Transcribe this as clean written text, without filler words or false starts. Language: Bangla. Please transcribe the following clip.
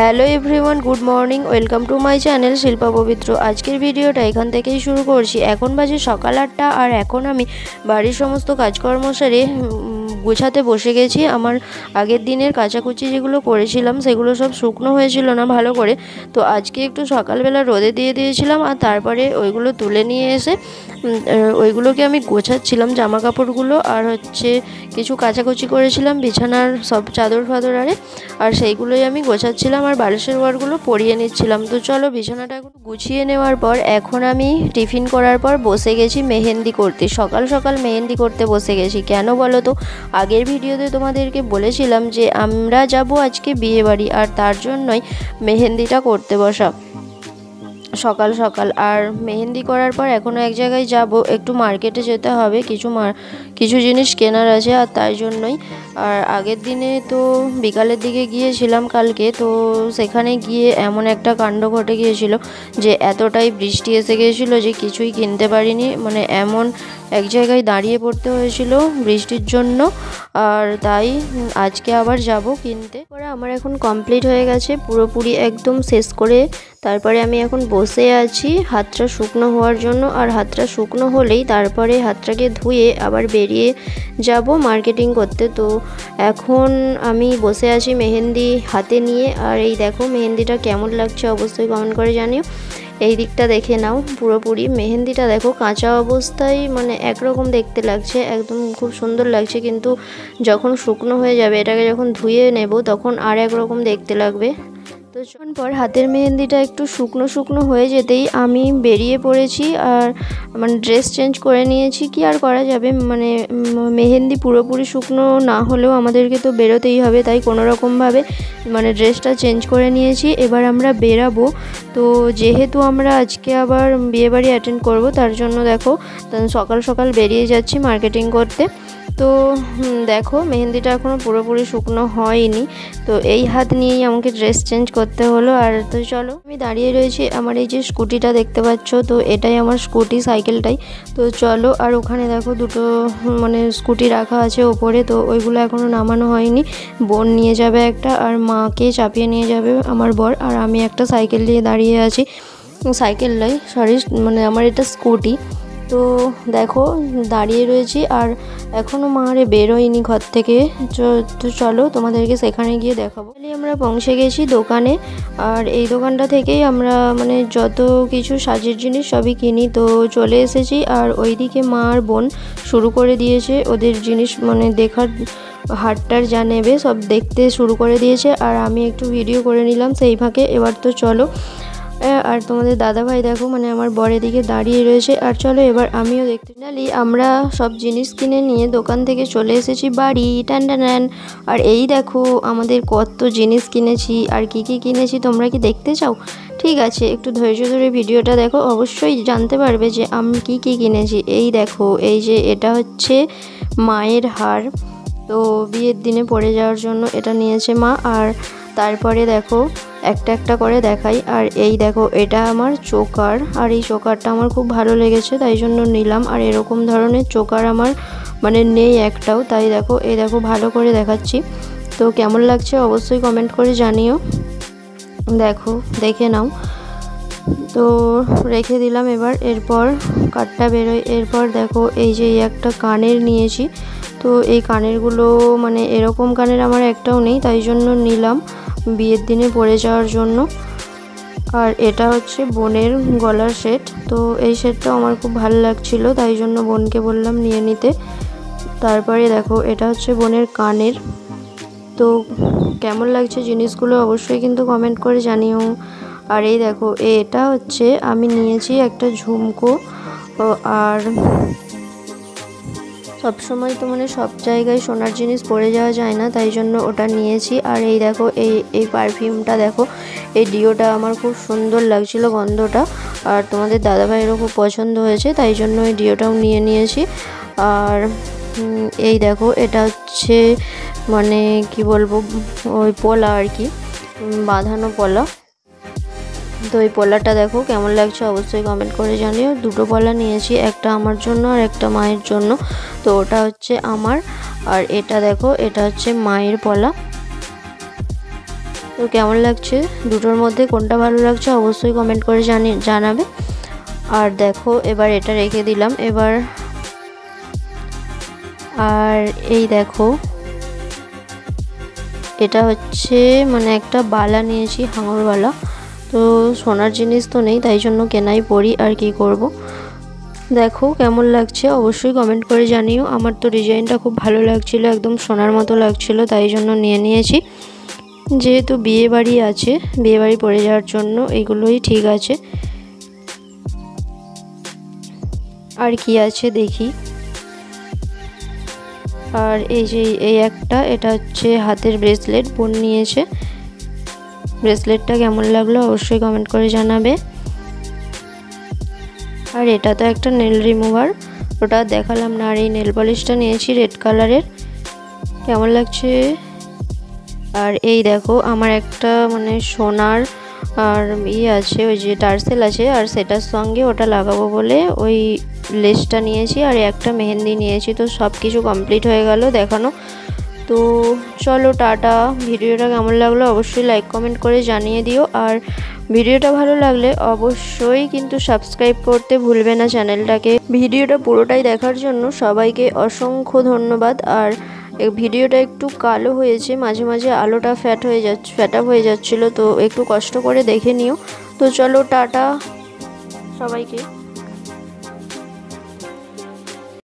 Hello everyone, good morning. Welcome to my channel Shilpa পবিত্র। আজকের ভিডিওটা এখান থেকেই শুরু করছি। এখন বাজে সকাল 8টা আর এখন আমি বাড়ির সমস্ত কাজকর্ম সেরে গোছাতে বসে গেছি। আমার আগের দিনের কাচাকুচি যেগুলো করেছিলাম সেগুলো সব শুকনো হয়েছিল না ভালো করে, তো আজকে একটু সকালবেলা রোদে দিয়ে দিয়েছিলাম আর তারপরে ওইগুলো তুলে নিয়ে এসে ওইগুলোকে আমি গোছাচ্ছিলাম, জামা কাপড়গুলো আর কিছু কাচাকুচি করেছিলাম বিছানার সব চাদর ফাদর আর সেইগুলোই আমি গোছাচ্ছিলাম আর বালিশের ওয়ারগুলো পরিয়ে নিচ্ছিলাম। তো চলো বিছানাটা এখন গুছিয়ে নেওয়ার পর এখন আমি টিফিন করার পর বসে গেছি মেহেন্দি করতে। সকাল সকাল মেহেন্দি করতে বসে গেছি। কেন বলো তো, আগের ভিডিওতে তোমাদেরকে বলেছিলাম যে আমরা যাব আজকে বিয়ে বাড়ি আর তার জন্যই মেহেন্দিটা করতে বসা সকাল সকাল। আর মেহেন্দি করার পর এখনও এক জায়গায় যাব, একটু মার্কেটে যেতে হবে, কিছু জিনিস কেনার আছে আর তাই জন্যই। আর আগের দিনে তো বিকালের দিকে গিয়েছিলাম কালকে, তো সেখানে গিয়ে এমন একটা কাণ্ড ঘটে গিয়েছিল যে এতটাই বৃষ্টি এসে গিয়েছিল যে কিছুই কিনতে পারিনি, মানে এমন এক জায়গায় দাঁড়িয়ে পড়তে হয়েছিল বৃষ্টির জন্য। আর তাই আজকে আবার যাব কিনতে। পরে আমার এখন কমপ্লিট হয়ে গেছে পুরোপুরি একদম শেষ করে। তারপরে আমি এখন বসে আছি হাতটা শুকনো হওয়ার জন্য, আর হাতটা শুকনো হলেই তারপরে হাতটাকে ধুয়ে আবার বেরিয়ে যাব মার্কেটিং করতে। তো এখন আমি বসে আছি মেহেন্দি হাতে নিয়ে, আর এই দেখো মেহেন্দিটা কেমন লাগছে অবশ্যই কমেন্ট করে জানিও। এই দিকটা দেখে নাও, পুরোপুরি মেহেন্দিটা দেখো কাঁচা অবস্থায় মানে একরকম দেখতে লাগছে, একদম খুব সুন্দর লাগছে, কিন্তু যখন শুকনো হয়ে যাবে এটাকে যখন ধুয়ে নেব তখন আর একরকম দেখতে লাগবে। তো যখন পর হাতের মেহেন্দিটা একটু শুকনো শুকনো হয়ে যেতেই আমি বেরিয়ে পড়েছি আর মানে ড্রেস চেঞ্জ করে নিয়েছি। কি আর করা যাবে, মানে মেহেন্দি পুরোপুরি শুকনো না হলেও আমাদেরকে তো বেরোতেই হবে, তাই কোনো রকমভাবে মানে ড্রেসটা চেঞ্জ করে নিয়েছি। এবার আমরা বেরাবো। তো যেহেতু আমরা আজকে আবার বিয়েবাড়ি অ্যাটেন্ড করব, তার জন্য দেখো সকাল সকাল বেরিয়ে যাচ্ছি মার্কেটিং করতে। তো দেখো মেহেন্দিটা এখনও পুরোপুরি শুকনো হয়নি, তো এই হাত নিয়েই আমাকে ড্রেস চেঞ্জ করতে হলো। আর তো চলো আমি দাঁড়িয়ে রয়েছি, আমার এই যে স্কুটিটা দেখতে পাচ্ছ, তো এটাই আমার স্কুটি, সাইকেলটাই। তো চলো, আর ওখানে দেখো দুটো মানে স্কুটি রাখা আছে ওপরে, তো ওইগুলো এখনও নামানো হয়নি। বোন নিয়ে যাবে একটা আর মাকে চাপিয়ে নিয়ে যাবে আমার বর, আর আমি একটা সাইকেল নিয়ে দাঁড়িয়ে আছি। সাইকেল নয় সরি, মানে আমার এটা স্কুটি। তো দেখো দাঁড়িয়ে রয়েছি আর এখনও মারে বেরোয়নি ঘর থেকে। তো চলো তোমাদেরকে সেখানে গিয়ে দেখাবো। আমরা পৌঁছে গেছি দোকানে, আর এই দোকানটা থেকেই আমরা মানে যত কিছু সাজের জিনিস সবই কিনি। তো চলে এসেছি আর ওইদিকে মা আর বোন শুরু করে দিয়েছে ওদের জিনিস, মানে দেখার হাটটার যা নেবে সব দেখতে শুরু করে দিয়েছে, আর আমি একটু ভিডিও করে নিলাম সেই ফাঁকে। এবার তো চলো, আর তোমাদের দাদাভাই দেখো মানে আমার বরের দিকে দাঁড়িয়ে রয়েছে। আর চলো এবার আমিও দেখতে নালি। আমরা সব জিনিস কিনে নিয়ে দোকান থেকে চলে এসেছি বাড়ি, টান। আর এই দেখো আমাদের কত জিনিস কিনেছি আর কি কিনেছি, তোমরা কি দেখতে চাও? ঠিক আছে, একটু ধৈর্য ধরে ভিডিওটা দেখো, অবশ্যই জানতে পারবে যে আমি কি কিনেছি। এই দেখো, এই যে এটা হচ্ছে মায়ের হার, তো বিয়ের দিনে পরে যাওয়ার জন্য এটা নিয়েছে মা। আর তারপরে দেখো একটা একটা করে দেখাই। আর এই দেখো এটা আমার চোকার, আর এই চোকারটা আমার খুব ভালো লেগেছে তাই জন্য নিলাম। আর এরকম ধরনের চোকার আমার মানে নেই একটাও, তাই দেখো এই দেখো ভালো করে দেখাচ্ছি। তো কেমন লাগছে অবশ্যই কমেন্ট করে জানিও। দেখো দেখে নাও। তো রেখে দিলাম। এরপর কাঠটা বেরোয়। এরপর দেখো এই যে একটা কানের নিয়েছি, তো এই কানেরগুলো মানে এরকম কানের আমার একটাও নেই, তাই জন্য নিলাম বিয়ের দিনে পরে যাওয়ার জন্য। আর এটা হচ্ছে বোনের গলার সেট, তো এই সেটটাও আমার খুব ভালো লাগছিল, তাই জন্য বোনকে বললাম নিয়ে নিতে। তারপরে দেখো এটা হচ্ছে বোনের কানের। তো কেমন লাগছে জিনিসগুলো অবশ্যই কিন্তু কমেন্ট করে জানিও। আর এই দেখো এটা হচ্ছে আমি নিয়েছি একটা ঝুমকো, আর সবসময় তো মানে সব জায়গায় সোনার জিনিস পরে যাওয়া যায় না, তাই জন্য ওটা নিয়েছি। আর এই দেখো এই পারফিউমটা দেখো, এই ডিওটা আমার খুব সুন্দর লাগছিল গন্ধটা, আর তোমাদের দাদাভাইয়েরও খুব পছন্দ হয়েছে, তাই জন্য এই ডিওটাও নিয়ে নিয়েছি। আর এই দেখো এটা হচ্ছে মানে কি বলবো, ওই পলা আর কি, বাঁধানো পলা। তো এই পলাটা দেখো কেমন লাগছে অবশ্যই কমেন্ট করে জানিও। দুটো পলা নিয়েছি, একটা আমার জন্য আর একটা মায়ের জন্য। তো ওটা হচ্ছে আমার, আর এটা দেখো এটা হচ্ছে মায়ের পলা। তো কেমন লাগছে দুটোর মধ্যে কোনটা ভালো লাগছে অবশ্যই কমেন্ট করে জানাবে। আর দেখো এবার এটা রেখে দিলাম। এবার আর এই দেখো এটা হচ্ছে মানে একটা বালা নিয়েছি, হাঙর বালা। তো সোনার জিনিস তো নেই, তাই জন্য কেনাই পরি, আর কি করব। দেখো কেমন লাগছে অবশ্যই কমেন্ট করে জানিও। আমার তো ডিজাইনটা খুব ভালো লাগছিল, একদম সোনার মতো লাগছিল, তাই জন্য নিয়ে নিয়েছি। যেহেতু বিয়ে বাড়ি আছে, বিয়ে বাড়ি পরে যাওয়ার জন্য এগুলোই ঠিক আছে। আর কি আছে দেখি। আর এই যে এই একটা, এটা হচ্ছে হাতের ব্রেসলেট, বোন নিয়েছে। ব্রেসলেটটা কেমন লাগলো অবশ্যই কমেন্ট করে জানাবে। আর এটা তো একটা নেল রিমুভার, ওটা দেখালাম না। আর এই নেল পলিশটা নিয়েছি রেড কালারের, কেমন লাগছে। আর এই দেখো আমার একটা মানে সোনার আর আছে, ওই যে টার্সেল আছে, আর সেটার সঙ্গে ওটা লাগাবো বলে ওই লেসটা নিয়েছি, আর একটা মেহেন্দি নিয়েছি। তো সব কিছু কমপ্লিট হয়ে গেল দেখানো। তো চলো টাটা। ভিডিওটা কেমন লাগলো অবশ্যই লাইক কমেন্ট করে জানিয়ে দিও। আর ভিডিওটা ভালো লাগলে অবশ্যই কিন্তু সাবস্ক্রাইব করতে ভুলবে না চ্যানেলটাকে। ভিডিওটা পুরোটাই দেখার জন্য সবাইকে অসংখ্য ধন্যবাদ। আর ভিডিওটা একটু কালো হয়েছে, মাঝে মাঝে আলোটা ফ্যাটা হয়ে যাচ্ছিলো, তো একটু কষ্ট করে দেখে নিও। তো চলো টাটা সবাইকে।